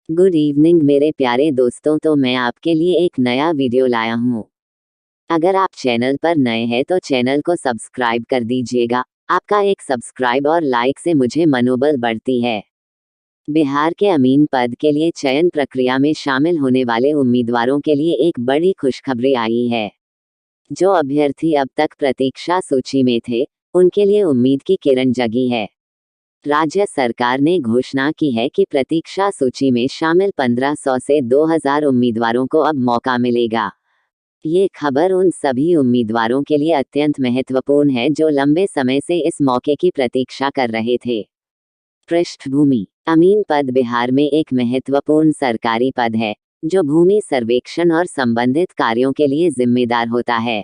Good evening मेरे प्यारे दोस्तों, तो मैं आपके लिए एक नया वीडियो लाया हूँ। अगर आप चैनल पर नए हैं तो चैनल को सब्सक्राइब कर दीजिएगा। आपका एक सब्सक्राइब और लाइक से मुझे मनोबल बढ़ती है। बिहार के अमीन पद के लिए चयन प्रक्रिया में शामिल होने वाले उम्मीदवारों के लिए एक बड़ी खुशखबरी आई है। जो अभ्यर्थी अब तक प्रतीक्षा सूची में थे, उनके लिए उम्मीद की किरण जगी है। राज्य सरकार ने घोषणा की है कि प्रतीक्षा सूची में शामिल 1500 से 2000 उम्मीदवारों को अब मौका मिलेगा। ये खबर उन सभी उम्मीदवारों के लिए अत्यंत महत्वपूर्ण है जो लंबे समय से इस मौके की प्रतीक्षा कर रहे थे। पृष्ठभूमि: अमीन पद बिहार में एक महत्वपूर्ण सरकारी पद है, जो भूमि सर्वेक्षण और संबंधित कार्यों के लिए जिम्मेदार होता है।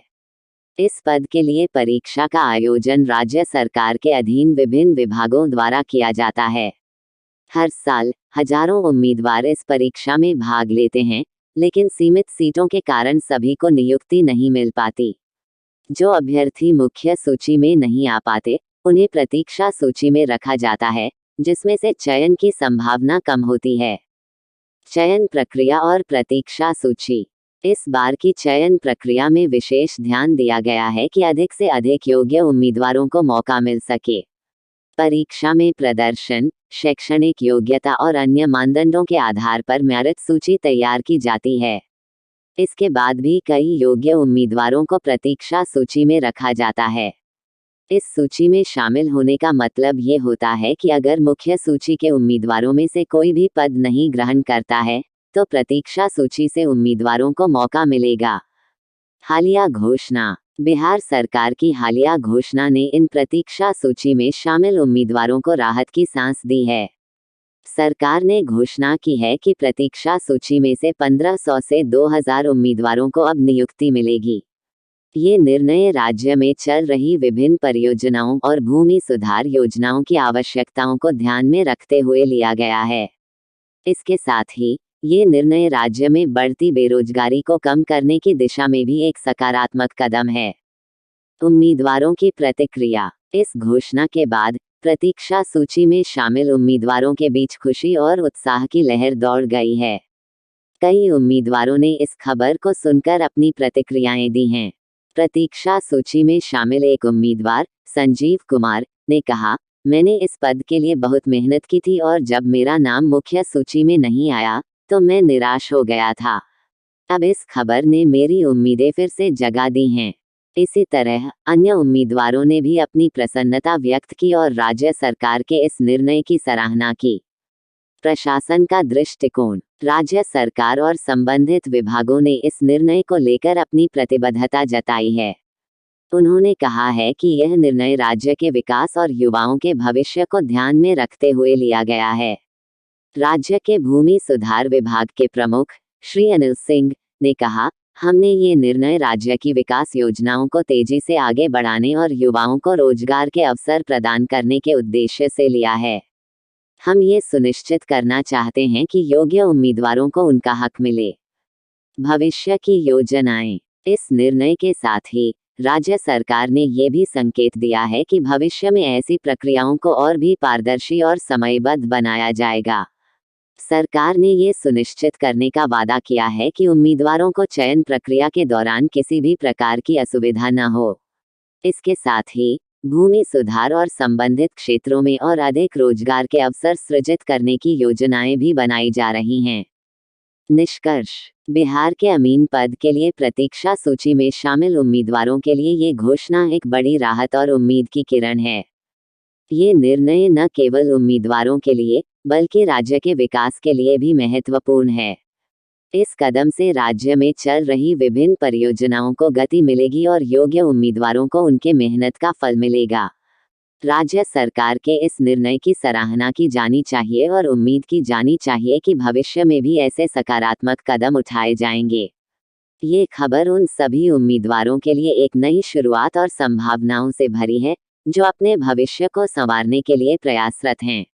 इस पद के लिए परीक्षा का आयोजन राज्य सरकार के अधीन विभिन्न विभागों द्वारा किया जाता है। हर साल हजारों उम्मीदवार इस परीक्षा में भाग लेते हैं, लेकिन सीमित सीटों के कारण सभी को नियुक्ति नहीं मिल पाती। जो अभ्यर्थी मुख्य सूची में नहीं आ पाते, उन्हें प्रतीक्षा सूची में रखा जाता है, जिसमें से चयन की संभावना कम होती है। चयन प्रक्रिया और प्रतीक्षा सूची: इस बार की चयन प्रक्रिया में विशेष ध्यान दिया गया है कि अधिक से अधिक योग्य उम्मीदवारों को मौका मिल सके। परीक्षा में प्रदर्शन, शैक्षणिक योग्यता और अन्य मानदंडों के आधार पर मेरिट सूची तैयार की जाती है। इसके बाद भी कई योग्य उम्मीदवारों को प्रतीक्षा सूची में रखा जाता है। इस सूची में शामिल होने का मतलब ये होता है कि अगर मुख्य सूची के उम्मीदवारों में से कोई भी पद नहीं ग्रहण करता है, तो प्रतीक्षा सूची से उम्मीदवारों को मौका मिलेगा। हालिया घोषणा: बिहार सरकार की हालिया घोषणा ने इन प्रतीक्षा सूची में शामिल उम्मीदवारों को राहत की सांस दी है। सरकार ने घोषणा की है कि प्रतीक्षा सूची में से 1500 से 2000 उम्मीदवारों को अब नियुक्ति मिलेगी। ये निर्णय राज्य में चल रही विभिन्न परियोजनाओं और भूमि सुधार योजनाओं की आवश्यकताओं को ध्यान में रखते हुए लिया गया है। इसके साथ ही ये निर्णय राज्य में बढ़ती बेरोजगारी को कम करने की दिशा में भी एक सकारात्मक कदम है। उम्मीदवारों की प्रतिक्रिया: इस घोषणा के बाद प्रतीक्षा सूची में शामिल उम्मीदवारों के बीच खुशी और उत्साह की लहर दौड़ गई है। कई उम्मीदवारों ने इस खबर को सुनकर अपनी प्रतिक्रियाएं दी हैं। प्रतीक्षा सूची में शामिल एक उम्मीदवार, संजीव कुमार, ने कहा, मैंने इस पद के लिए बहुत मेहनत की थी और जब मेरा नाम मुख्य सूची में नहीं आया, तो मैं निराश हो गया था। अब इस खबर ने मेरी उम्मीदें फिर से जगा दी हैं। इसी तरह अन्य उम्मीदवारों ने भी अपनी प्रसन्नता व्यक्त की और राज्य सरकार के इस निर्णय की सराहना की। प्रशासन का दृष्टिकोण: राज्य सरकार और संबंधित विभागों ने इस निर्णय को लेकर अपनी प्रतिबद्धता जताई है। उन्होंने कहा है कि यह निर्णय राज्य के विकास और युवाओं के भविष्य को ध्यान में रखते हुए लिया गया है। राज्य के भूमि सुधार विभाग के प्रमुख, श्री अनिल सिंह, ने कहा, हमने ये निर्णय राज्य की विकास योजनाओं को तेजी से आगे बढ़ाने और युवाओं को रोजगार के अवसर प्रदान करने के उद्देश्य से लिया है। हम ये सुनिश्चित करना चाहते हैं कि योग्य उम्मीदवारों को उनका हक मिले। भविष्य की योजनाएं: इस निर्णय के साथ ही राज्य सरकार ने ये भी संकेत दिया है कि भविष्य में ऐसी प्रक्रियाओं को और भी पारदर्शी और समयबद्ध बनाया जाएगा। सरकार ने ये सुनिश्चित करने का वादा किया है कि उम्मीदवारों को चयन प्रक्रिया के दौरान किसी भी प्रकार की असुविधा न हो। इसके साथ ही भूमि सुधार और संबंधित क्षेत्रों में और अधिक रोजगार के अवसर सृजित करने की योजनाएं भी बनाई जा रही हैं। निष्कर्ष: बिहार के अमीन पद के लिए प्रतीक्षा सूची में शामिल उम्मीदवारों के लिए ये घोषणा एक बड़ी राहत और उम्मीद की किरण है। ये निर्णय न केवल उम्मीदवारों के लिए, बल्कि राज्य के विकास के लिए भी महत्वपूर्ण है। इस कदम से राज्य में चल रही विभिन्न परियोजनाओं को गति मिलेगी और योग्य उम्मीदवारों को उनके मेहनत का फल मिलेगा। राज्य सरकार के इस निर्णय की सराहना की जानी चाहिए और उम्मीद की जानी चाहिए कि भविष्य में भी ऐसे सकारात्मक कदम उठाए जाएंगे। ये खबर उन सभी उम्मीदवारों के लिए एक नई शुरुआत और संभावनाओं से भरी है, जो अपने भविष्य को संवारने के लिए प्रयासरत हैं।